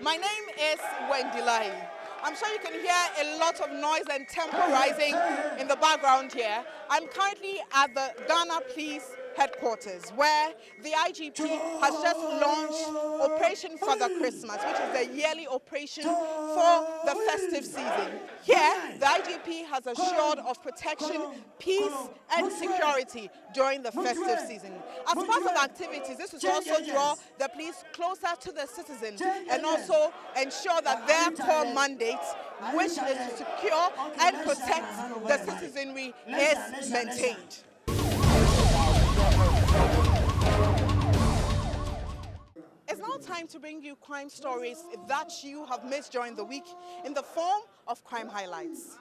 My name is Wendy Lai. I'm sure you can hear a lot of noise and tempo rising in the background here. I'm currently at the Ghana Police Headquarters, where the IGP has just launched Operation Father Christmas, which is the yearly operation for the festive season. Here, the IGP has assured of protection, peace and security during the festive season. As part of activities, this will also draw the police closer to the citizens and also ensure that their core mandate, which is to secure and protect the citizenry, is maintained. It's now time to bring you crime stories that you have missed during the week in the form of crime highlights.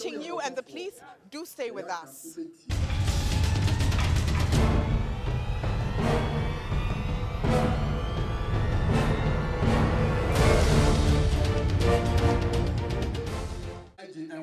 reaching you and the police, do stay with us.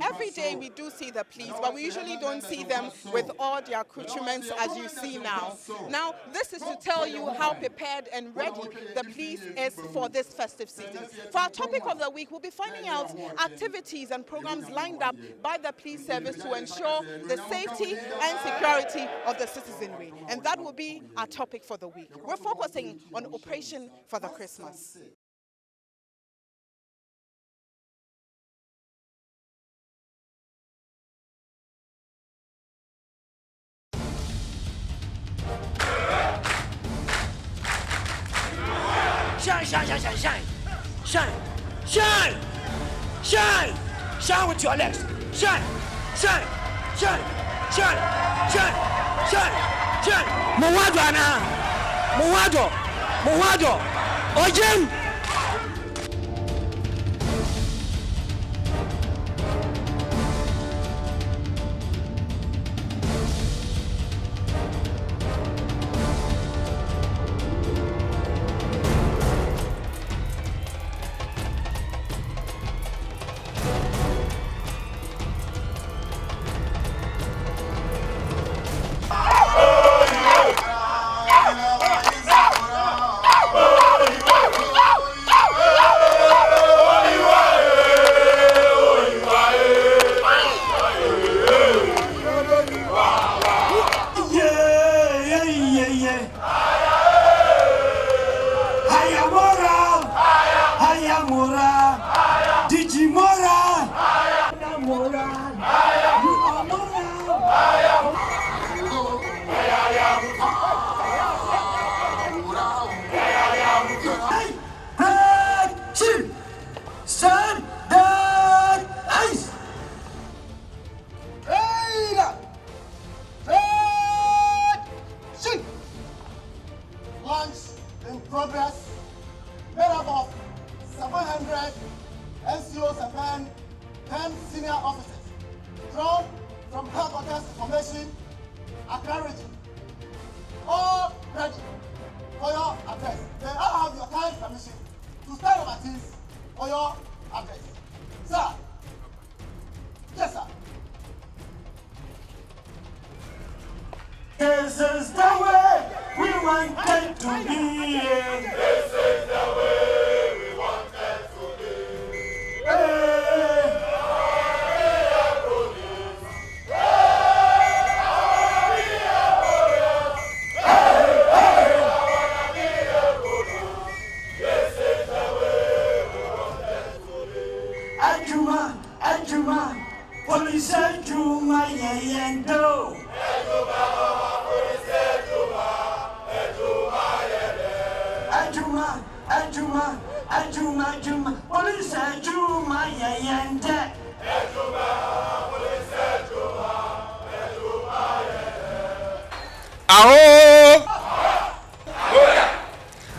Every day we do see the police, but we usually don't see them with all their accoutrements as you see now. Now, this is to tell you how prepared and ready the police is for this festive season. For our topic of the week, we'll be finding out activities and programs lined up by the police service to ensure the safety and security of the citizenry. And that will be our topic for the week. We're focusing on Operation for the Christmas. Shine, shine, shine, shine, shine, shine, shine, shine, shine with your legs. Shine, shine, shine, shine, shine, shine, shine. Muwado ana, muwado, muwado. Ojen. This is the way we wanted to be. This is the way we wanted to be. Hey. Ajuma, Ajuma, police Ajuma, yendo. Ajuma, Ajuma, Ajuma, Ajuma, police Ajuma, yende. Ajuma, police Ajuma, Ajuma, yende. Aho!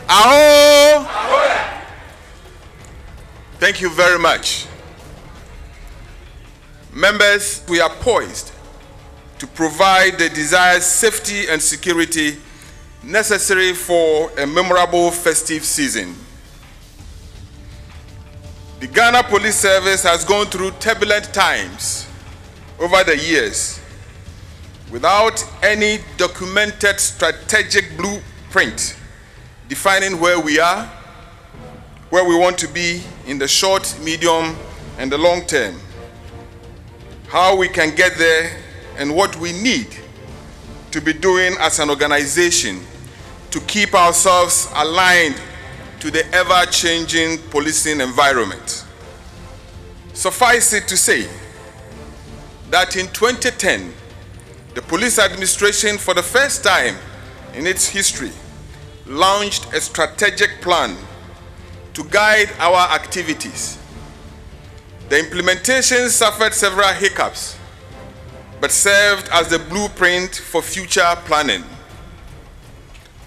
Aho! Thank you very much. Members, we are poised to provide the desired safety and security necessary for a memorable festive season. The Ghana Police Service has gone through turbulent times over the years without any documented strategic blueprint defining where we are, where we want to be in the short, medium, and the long term, how we can get there, and what we need to be doing as an organization to keep ourselves aligned to the ever-changing policing environment. Suffice it to say that in 2010, the police administration, for the first time in its history, launched a strategic plan to guide our activities. The implementation suffered several hiccups, but served as the blueprint for future planning.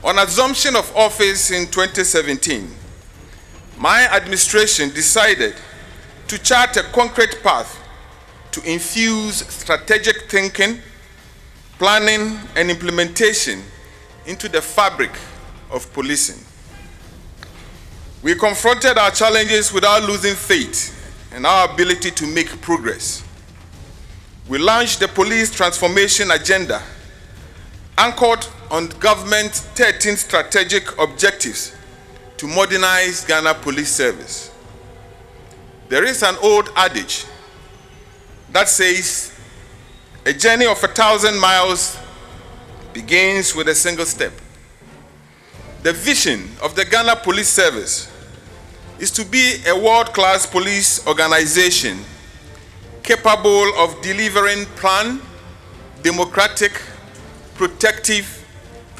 On assumption of office in 2017, my administration decided to chart a concrete path to infuse strategic thinking, planning, and implementation into the fabric of policing. We confronted our challenges without losing faith in our ability to make progress. We launched the Police Transformation Agenda, anchored on government's 13 strategic objectives to modernize Ghana Police Service. There is an old adage that says, a journey of 1,000 miles begins with a single step. The vision of the Ghana Police Service is to be a world-class police organization capable of delivering planned, democratic, protective,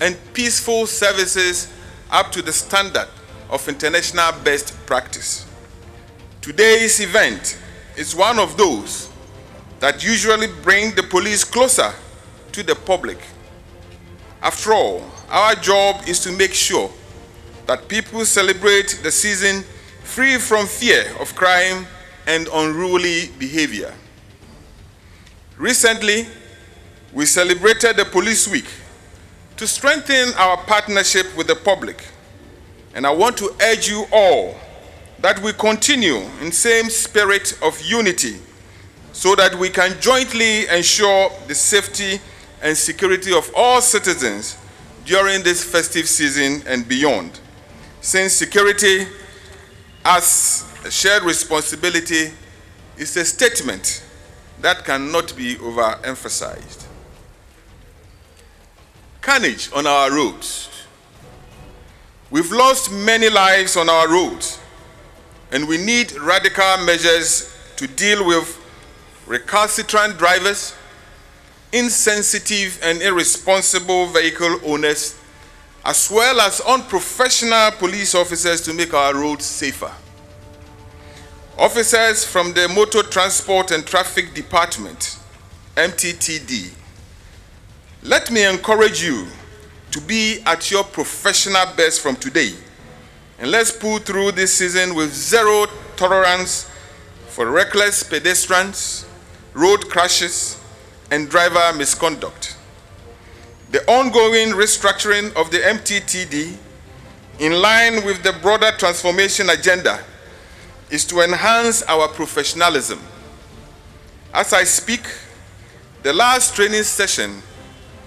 and peaceful services up to the standard of international best practice. Today's event is one of those that usually bring the police closer to the public. After all, our job is to make sure that people celebrate the season free from fear of crime and unruly behavior. Recently, we celebrated the Police Week to strengthen our partnership with the public. And I want to urge you all that we continue in the same spirit of unity so that we can jointly ensure the safety and security of all citizens during this festive season and beyond. Since security as a shared responsibility is a statement that cannot be overemphasized. Carnage on our roads. We've lost many lives on our roads, and we need radical measures to deal with recalcitrant drivers, insensitive and irresponsible vehicle owners, as well as unprofessional police officers to make our roads safer. Officers from the Motor Transport and Traffic Department, MTTD, let me encourage you to be at your professional best from today, and let's pull through this season with zero tolerance for reckless pedestrians, road crashes, and driver misconduct. The ongoing restructuring of the MTTD, in line with the broader transformation agenda, is to enhance our professionalism. As I speak, the last training session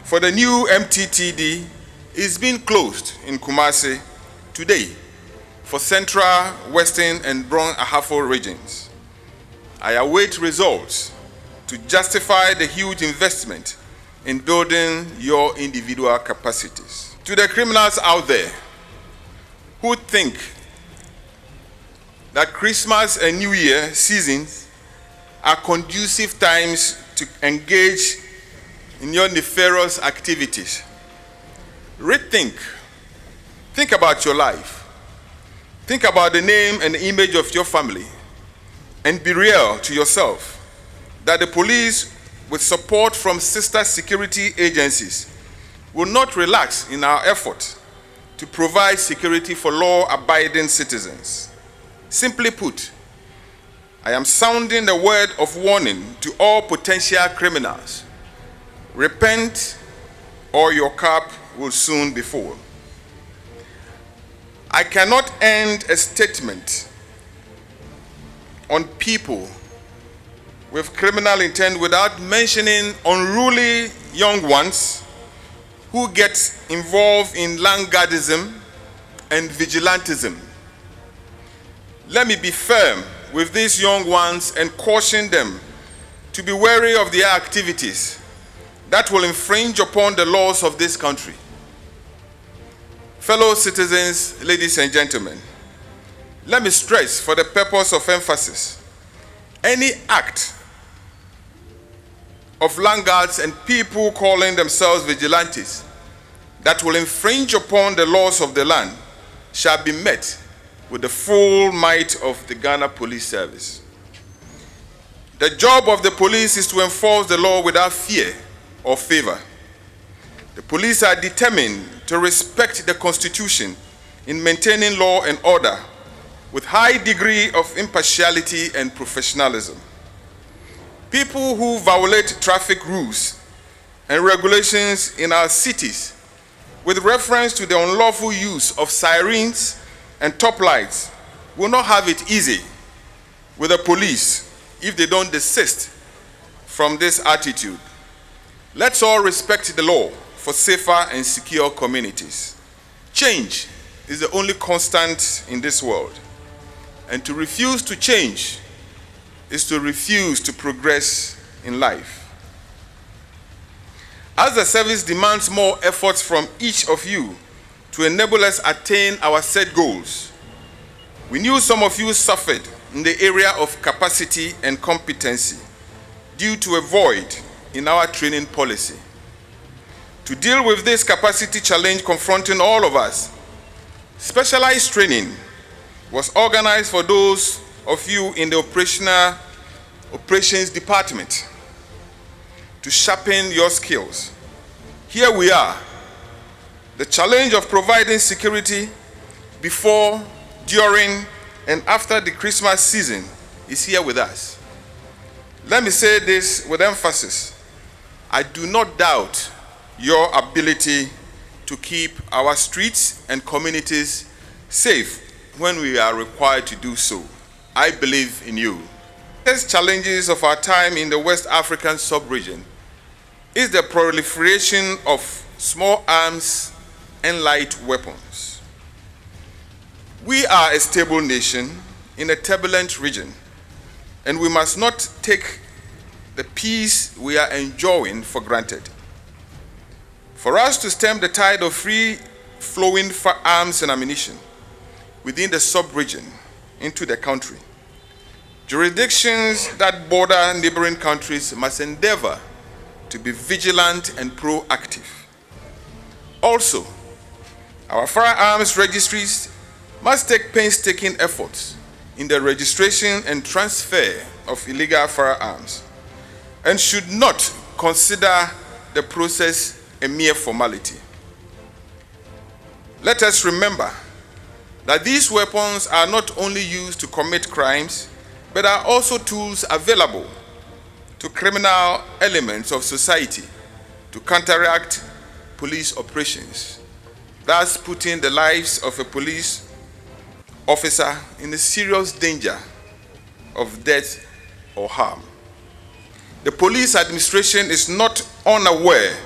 for the new MTTD is being closed in Kumasi today for Central, Western, and Bron Ahafo regions. I await results to justify the huge investment in building your individual capacities. To the criminals out there who think that Christmas and New Year seasons are conducive times to engage in your nefarious activities, rethink. Think about your life. Think about the name and the image of your family, and be real to yourself that the police, with support from sister security agencies, will not relax in our effort to provide security for law-abiding citizens. Simply put, I am sounding the word of warning to all potential criminals. Repent, or your cap will soon be full. I cannot end a statement on people with criminal intent without mentioning unruly young ones who get involved in landguardism and vigilantism. Let me be firm with these young ones and caution them to be wary of their activities that will infringe upon the laws of this country. Fellow citizens, ladies and gentlemen, let me stress for the purpose of emphasis, any act of landguards and people calling themselves vigilantes that will infringe upon the laws of the land shall be met with the full might of the Ghana Police Service. The job of the police is to enforce the law without fear or favor. The police are determined to respect the Constitution in maintaining law and order with high degree of impartiality and professionalism. People who violate traffic rules and regulations in our cities with reference to the unlawful use of sirens and top lights will not have it easy with the police if they don't desist from this attitude. Let's all respect the law for safer and secure communities. Change is the only constant in this world, and to refuse to change is to refuse to progress in life. As the service demands more efforts from each of you to enable us attain our set goals, we knew some of you suffered in the area of capacity and competency due to a void in our training policy. To deal with this capacity challenge confronting all of us, specialized training was organized for those of you in the operations department to sharpen your skills. Here we are. The challenge of providing security before, during, and after the Christmas season is here with us. Let me say this with emphasis. I do not doubt your ability to keep our streets and communities safe when we are required to do so. I believe in you. The challenges of our time in the West African sub-region is the proliferation of small arms and light weapons. We are a stable nation in a turbulent region, and we must not take the peace we are enjoying for granted. For us to stem the tide of free-flowing firearms and ammunition within the sub-region into the country, jurisdictions that border neighboring countries must endeavor to be vigilant and proactive. Also, our firearms registries must take painstaking efforts in the registration and transfer of illegal firearms and should not consider the process a mere formality. Let us remember that these weapons are not only used to commit crimes, but are also tools available to criminal elements of society to counteract police operations, thus putting the lives of a police officer in a serious danger of death or harm. The police administration is not unaware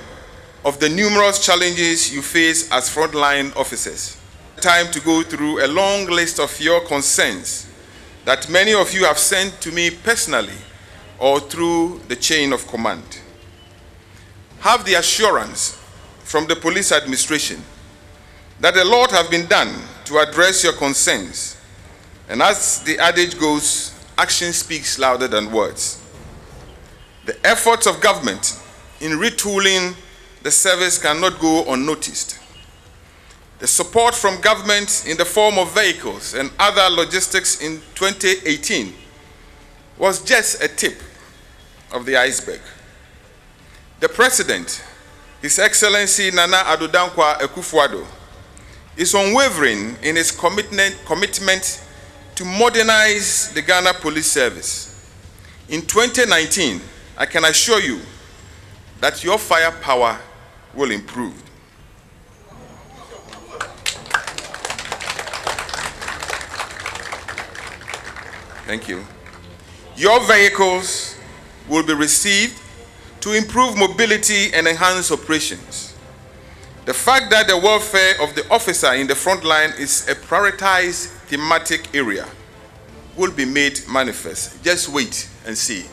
of the numerous challenges you face as frontline officers. Time to go through a long list of your concerns that many of you have sent to me personally or through the chain of command. Have the assurance from the police administration that a lot has been done to address your concerns, and as the adage goes, action speaks louder than words. The efforts of government in retooling the service cannot go unnoticed. The support from government in the form of vehicles and other logistics in 2018 was just a tip of the iceberg. The President, His Excellency Nana Addo Dankwa Akufo-Addo, is unwavering in his commitment to modernize the Ghana Police Service. In 2019, I can assure you that your firepower will improve. Thank you. Your vehicles will be received to improve mobility and enhance operations. The fact that the welfare of the officer in the front line is a prioritized thematic area will be made manifest. Just wait and see.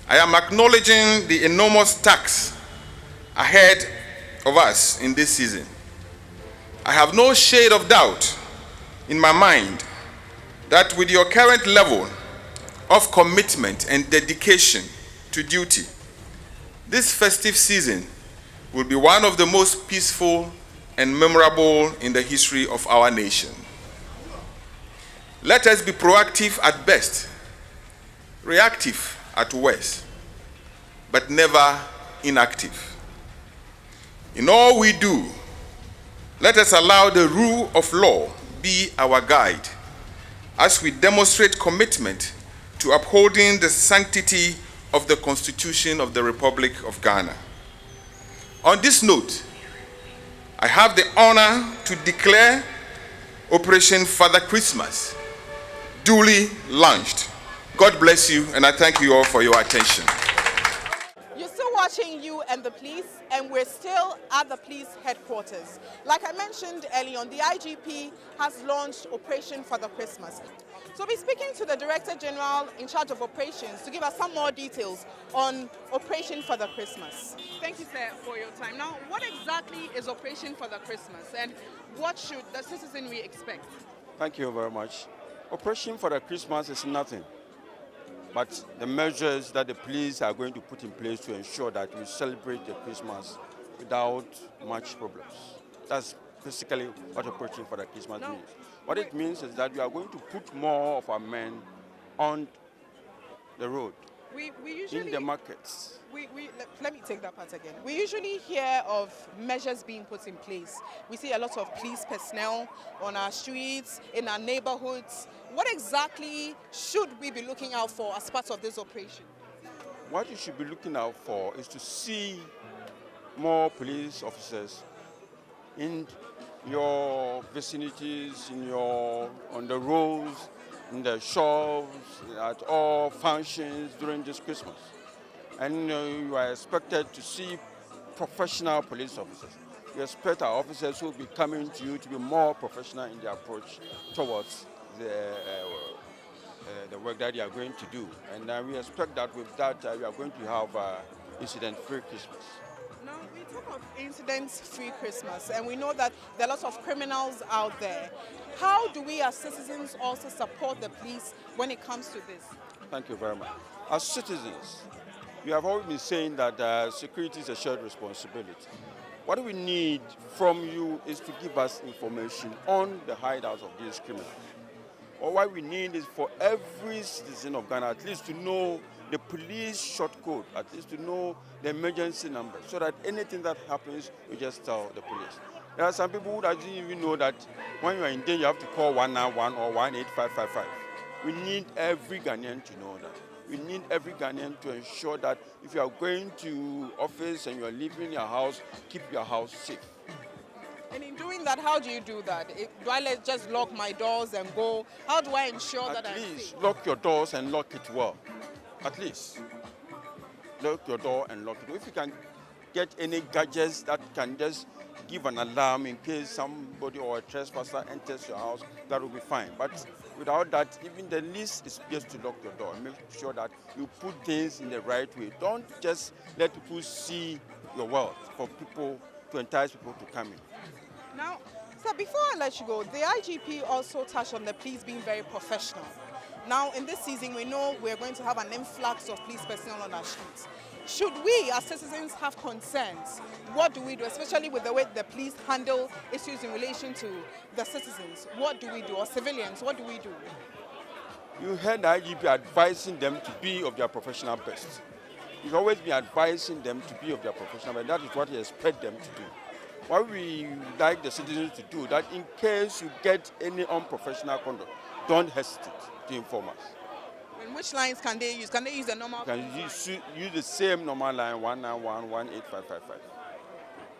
I am acknowledging the enormous task ahead of us in this season. I have no shade of doubt in my mind that with your current level of commitment and dedication to duty, this festive season will be one of the most peaceful and memorable in the history of our nation. Let us be proactive at best, reactive at worst, but never inactive. In all we do, let us allow the rule of law be our guide as we demonstrate commitment to upholding the sanctity of the Constitution of the Republic of Ghana. On this note, I have the honor to declare Operation Father Christmas duly launched. God bless you, and I thank you all for your attention. You're still watching You and the Police, and we're still at the police headquarters. Like I mentioned earlier on, the IGP has launched Operation Father Christmas. So we'll be speaking to the Director General in charge of operations to give us some more details on Operation Father Christmas. Thank you, sir, for your time. Now, what exactly is Operation Father Christmas, and what should the citizenry expect? Thank you very much. Operation Father Christmas is nothing but the measures that the police are going to put in place to ensure that we celebrate the Christmas without much problems. That's basically what Operation Father Christmas means. What it means is that we are going to put more of our men on the road, We usually, in the markets. let me take that part again. We usually hear of measures being put in place. We see a lot of police personnel on our streets, in our neighborhoods. What exactly should we be looking out for as part of this operation? What you should be looking out for is to see more police officers in your vicinities, on the roads, in the shops, at all functions during this Christmas. And you are expected to see professional police officers. We expect our officers who will be coming to you to be more professional in their approach towards the work that they are going to do. And we expect that with that we are going to have incident-free Christmas. Now, we talk of incidents-free Christmas, and we know that there are lots of criminals out there. How do we as citizens also support the police when it comes to this? Thank you very much. As citizens, we have always been saying that security is a shared responsibility. What we need from you is to give us information on the hideouts of these criminals. Or what we need is for every citizen of Ghana at least to know the police short code, at least to know the emergency number, so that anything that happens, you just tell the police. There are some people who don't even know that when you are in danger, you have to call 191 or 18555. We need every Ghanaian to know that. We need every Ghanaian to ensure that if you are going to office and you are leaving your house, keep your house safe. And in doing that, how do you do that? Do I just lock my doors and go? How do I ensure that I'm safe? At least lock your doors and lock it well. At least lock your door and lock it. If you can get any gadgets that can just give an alarm in case somebody or a trespasser enters your house, that will be fine. But without that, even the least is just to lock your door. Make sure that you put things in the right way. Don't just let people see your wealth to entice people to come in. Now, sir, before I let you go, the IGP also touched on the police being very professional. Now, in this season, we know we're going to have an influx of police personnel on our streets. Should we, as citizens, have concerns? What do we do, especially with the way the police handle issues in relation to the citizens? What do we do? Or civilians, what do we do? You heard the IGP advising them to be of their professional best. He's always been advising them to be of their professional best. That is what he expects them to do. What we like the citizens to do, that in case you get any unprofessional conduct, don't hesitate to inform us. And which lines can they use? Can they use the normal? You can use the same normal line, 191 18555.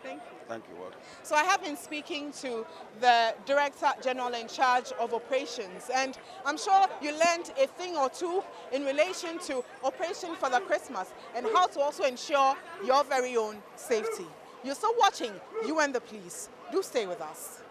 Thank you. Thank you. Welcome. So I have been speaking to the Director General in charge of operations, and I'm sure you learned a thing or two in relation to Operation Father Christmas and how to also ensure your very own safety. You're still watching You and the Police. Do stay with us.